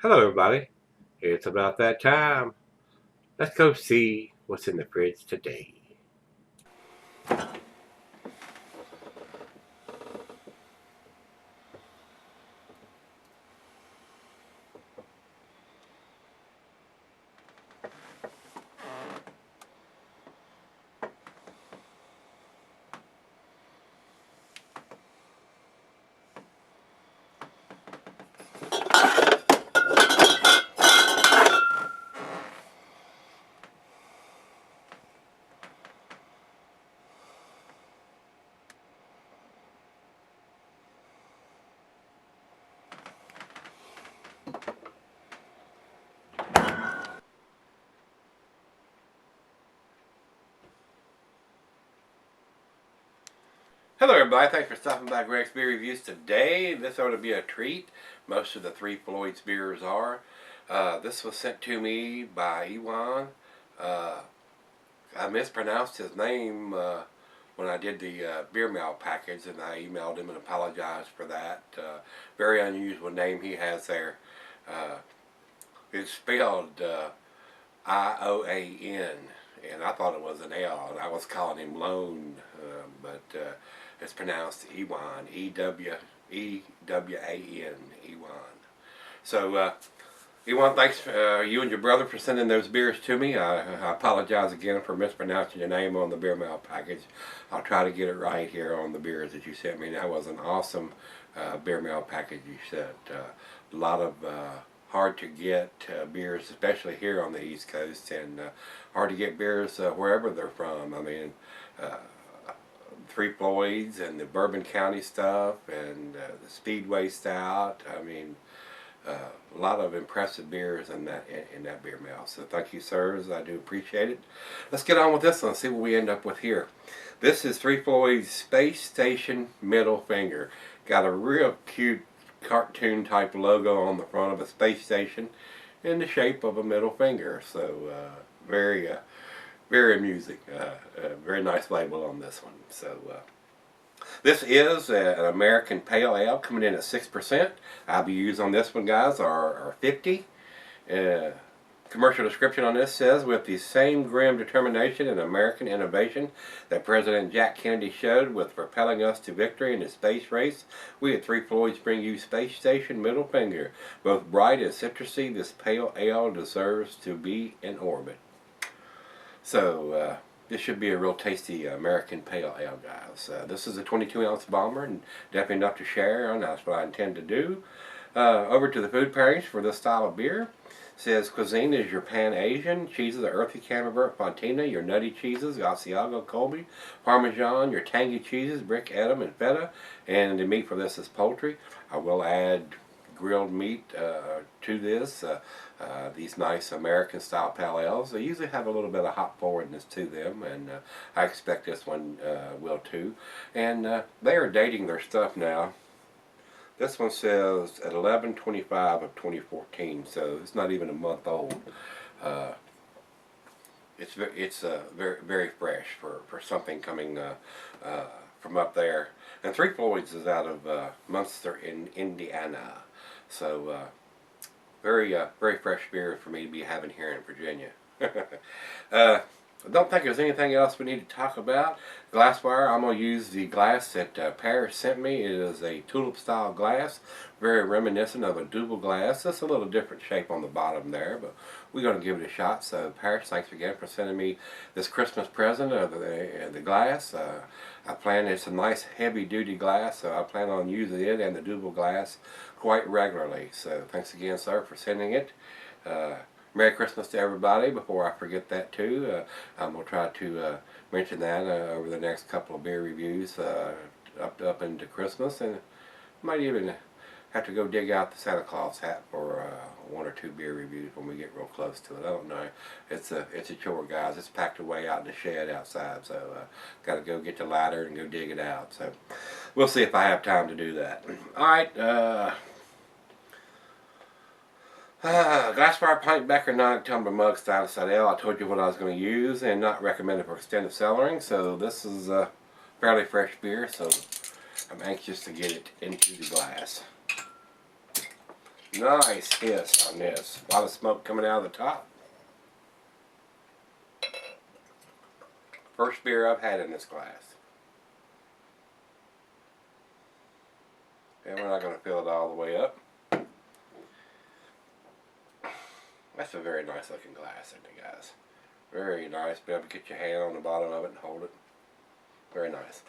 Hello, everybody. It's about that time. Let's go see what's in the fridge today. Hello, everybody. Thanks for stopping by Gregsbeerreviews today. This ought to be a treat. Most of the three Floyds beers are. This was sent to me by Ewan. I mispronounced his name when I did the beer mail package, and I emailed him and apologized for that. Very unusual name he has there. It's spelled Ioan, and I thought it was an L, and I was calling him Lone, but it's pronounced Ewan, E-W-A-N, Ewan. So, Ewan, thanks you and your brother for sending those beers to me. I apologize again for mispronouncing your name on the beer mail package. I'll try to get it right here on the beers that you sent me. That was an awesome beer mail package you sent. A lot of hard to get beers, especially here on the East Coast, and hard to get beers wherever they're from. I mean, Three Floyds and the Bourbon County stuff and the Speedway Stout. I mean, a lot of impressive beers in that beer mail. So thank you, sirs. I do appreciate it. Let's get on with this one and see what we end up with here. This is Three Floyds Space Station Middle Finger. Got a real cute cartoon type logo on the front of a space station in the shape of a middle finger. So very amusing. Very nice label on this one. So this is an American Pale Ale coming in at 6%. IBUs on this one, guys, are 50. Commercial description on this says, with the same grim determination and American innovation that President Jack Kennedy showed with propelling us to victory in the space race, we at Three Floyds bring you Space Station Middle Finger. Both bright and citrusy, this pale ale deserves to be in orbit. So, this should be a real tasty American Pale Ale, guys. This is a 22-ounce bomber, and definitely enough to share, and that's what I intend to do. Over to the food pairings for this style of beer. Says cuisine is your Pan-Asian, cheeses are earthy Camembert Fontina, your nutty cheeses, Asiago, Colby, Parmesan, your tangy cheeses, Brick, Edam, and Feta, and the meat for this is poultry. I will add grilled meat to this. These nice American style pale ales, they usually have a little bit of hop forwardness to them, and I expect this one will too. And they are dating their stuff now. This one says at 11/25 of 2014, so it's not even a month old. It's very fresh for something coming from up there. And Three Floyds is out of Munster in Indiana, so very fresh beer for me to be having here in Virginia. I don't think there's anything else we need to talk about. Glassware, I'm going to use the glass that Paris sent me. It is a tulip style glass, very reminiscent of a double glass. It's a little different shape on the bottom there, but we're going to give it a shot. So Paris, thanks again for sending me this Christmas present of the glass. It's a nice heavy duty glass, so I plan on using it and the double glass quite regularly. So thanks again, sir, for sending it. Merry Christmas to everybody before I forget that too. I'm going to try to mention that over the next couple of beer reviews up into Christmas, and might even have to go dig out the Santa Claus hat for one or two beer reviews when we get real close to it. I don't know. It's a chore, guys. It's packed away out in the shed outside, so got to go get the ladder and go dig it out. So we'll see if I have time to do that. All right. Glassware pint Becker 9 tumbler mug style ale. I told you what I was going to use and not recommended for extended cellaring. So this is a fairly fresh beer, so I'm anxious to get it into the glass. Nice hiss on this. A lot of smoke coming out of the top. First beer I've had in this glass. And we're not going to fill it all the way up. That's a very nice looking glass, isn't it, guys? Very nice. Be able to get your hand on the bottom of it and hold it. Very nice.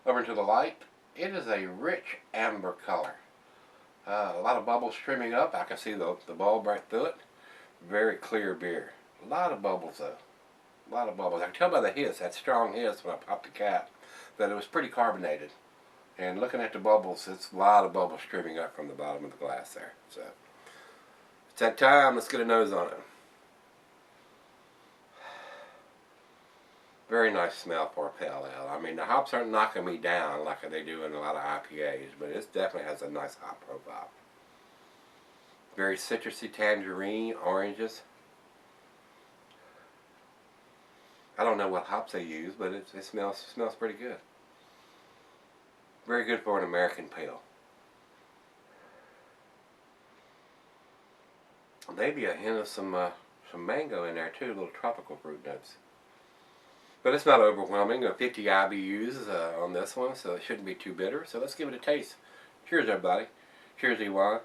Over to the light. It is a rich amber color. A lot of bubbles streaming up. I can see the bulb right through it. Very clear beer. A lot of bubbles though. A lot of bubbles. I can tell by the hiss, that strong hiss when I popped the cap, that it was pretty carbonated. And looking at the bubbles, it's a lot of bubbles streaming up from the bottom of the glass there. So it's that time. Let's get a nose on it. Very nice smell for a pale ale. I mean, the hops aren't knocking me down like they do in a lot of IPAs, but it definitely has a nice hop profile. Very citrusy, tangerine, oranges. I don't know what hops they use, but it smells pretty good. Very good for an American pale. Maybe a hint of some mango in there too, little tropical fruit notes. But it's not overwhelming. 50 IBUs on this one, so it shouldn't be too bitter. So let's give it a taste. Cheers, everybody. Cheers, Ewan.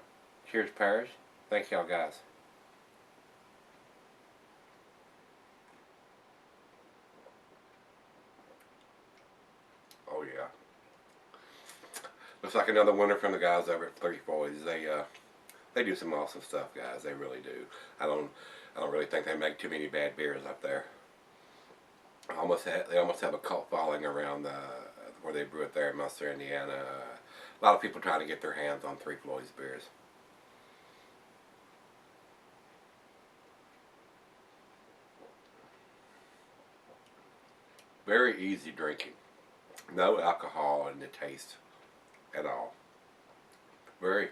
Cheers, Parrish. Thank y'all, guys. Oh yeah. Looks like another winner from the guys over at Floyds. They do some awesome stuff, guys. They really do. I don't really think they make too many bad beers up there. They almost have a cult following around where they brew it there in Munster, Indiana. A lot of people try to get their hands on 3 Floyds beers. Very easy drinking. No alcohol in the taste at all. Very,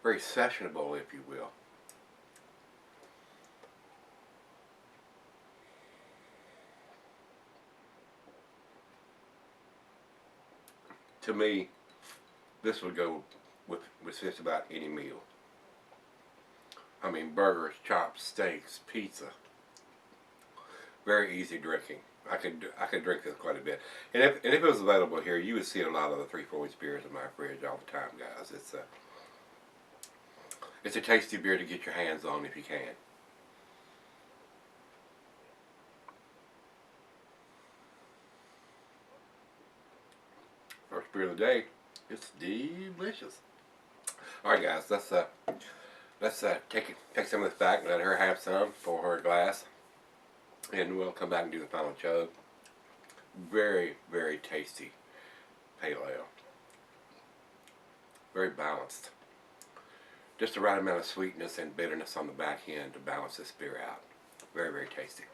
very sessionable, if you will. To me, this would go with just about any meal. I mean, burgers, chops, steaks, pizza. Very easy drinking. I could drink this quite a bit. And if it was available here, you would see a lot of the 3 Floyds beers in my fridge all the time, guys. It's a tasty beer to get your hands on if you can. First beer of the day. It's delicious. All right, guys. Let's take some of this back and let her have some for her glass, and we'll come back and do the final chug. Very, very tasty pale ale. Very balanced. Just the right amount of sweetness and bitterness on the back end to balance this beer out. Very, very tasty.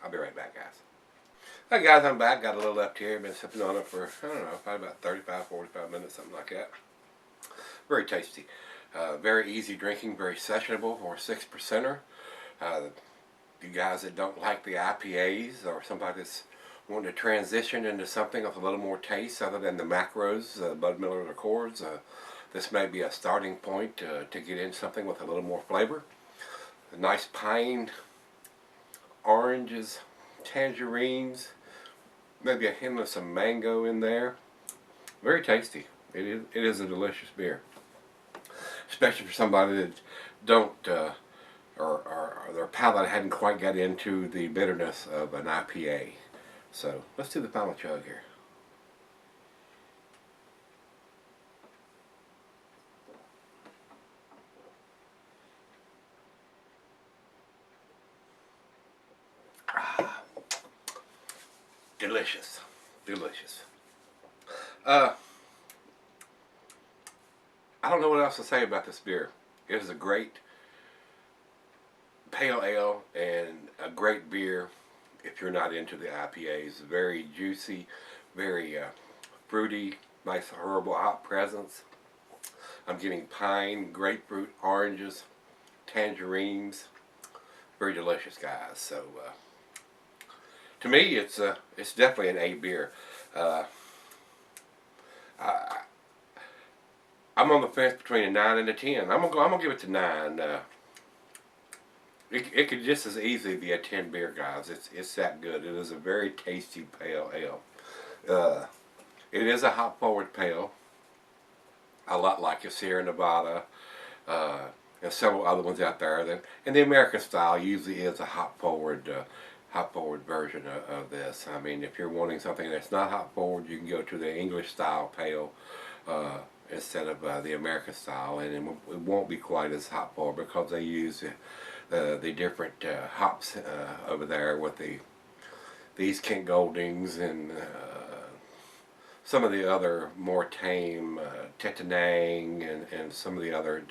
I'll be right back, guys. Hi guys, I'm back. Got a little left here. Been sipping on it for, I don't know, probably about 35, 45 minutes, something like that. Very tasty. Very easy drinking, very sessionable for a 6%er. You guys that don't like the IPAs, or somebody that's wanting to transition into something with a little more taste other than the macros, Bud Miller Accords, this may be a starting point to get in something with a little more flavor. A nice pine, oranges, tangerines, maybe a hint of some mango in there. Very tasty. It is a delicious beer, especially for somebody that don't or their palate hadn't quite got into the bitterness of an IPA. So let's do the final chug here. Delicious. Delicious. I don't know what else to say about this beer. It is a great pale ale and a great beer if you're not into the IPAs. Very juicy, very fruity, nice herbal hop presence. I'm getting pine, grapefruit, oranges, tangerines. Very delicious, guys. So to me, it's definitely an A beer. I'm on the fence between a 9 and a 10. I'm gonna give it to 9. It could just as easily be a 10 beer, guys. It's that good. It is a very tasty pale ale. It is a hop forward pale, a lot like your Sierra Nevada, and several other ones out there. And the American style usually is a hop forward version of this. I mean, if you're wanting something that's not hop forward, you can go to the English style pale instead of the American style, and it won't be quite as hop forward because they use the different hops over there with the East Kent Goldings and some of the other more tame Tetanang and some of the other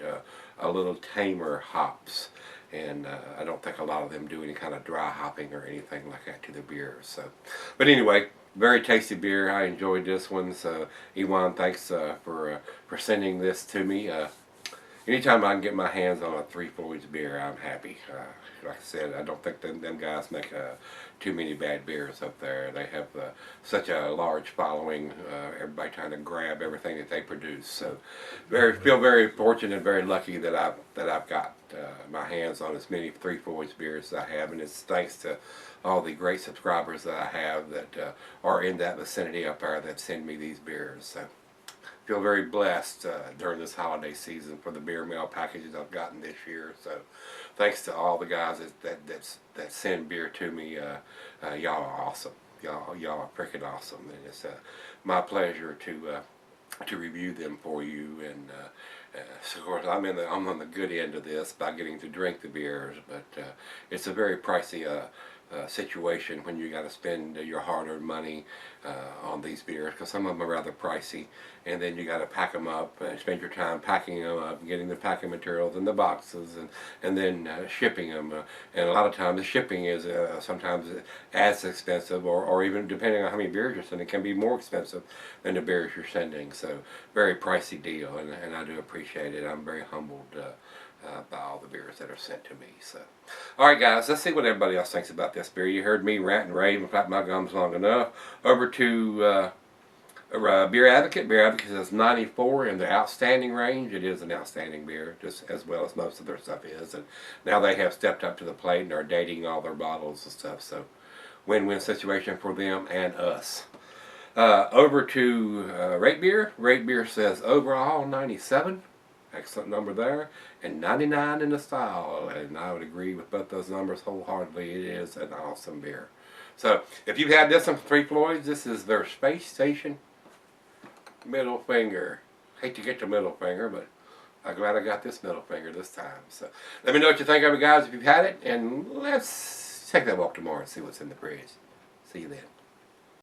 a little tamer hops. And I don't think a lot of them do any kind of dry hopping or anything like that to the beers. So, but anyway, very tasty beer. I enjoyed this one. So, Ewan, thanks for sending this to me. Anytime I can get my hands on a Three Floyds beer, I'm happy. Like I said, I don't think them guys make too many bad beers up there. They have such a large following. Everybody trying to grab everything that they produce. So, feel very fortunate and very lucky that I've got my hands on as many Three Floyds beers as I have, and it's thanks to all the great subscribers that I have that are in that vicinity up there that send me these beers. So, feel very blessed during this holiday season for the beer mail packages I've gotten this year. So, thanks to all the guys that send beer to me. Y'all are awesome. Y'all are freaking awesome, and it's my pleasure to review them for you. And so of course, I'm on the good end of this by getting to drink the beers, but it's a very pricey situation when you got to spend your hard-earned money on these beers, because some of them are rather pricey, and then you got to pack them up and spend your time packing them up, getting the packing materials in the boxes, and then shipping them. And a lot of times the shipping is sometimes as expensive, or even depending on how many beers you're sending, can be more expensive than the beers you're sending. So very pricey deal, and I do appreciate it. I'm very humbled by all the beers that are sent to me. So, alright guys, let's see what everybody else thinks about this beer. You heard me rant and rave and flap my gums long enough. Over to Beer Advocate. Beer Advocate says 94 in the outstanding range. It is an outstanding beer, just as well as most of their stuff is. And now they have stepped up to the plate and are dating all their bottles and stuff. So, win-win situation for them and us. Over to Rate Beer. Rate Beer says overall 97. Excellent number there, and 99 in the style, and I would agree with both those numbers wholeheartedly. It is an awesome beer. So if you've had this one from Three Floyds, this is their Space Station middle finger. Hate to get the middle finger, but I'm glad I got this middle finger this time. So let me know what you think of it, guys, if you've had it, and let's take that walk tomorrow and see what's in the fridge. See you then.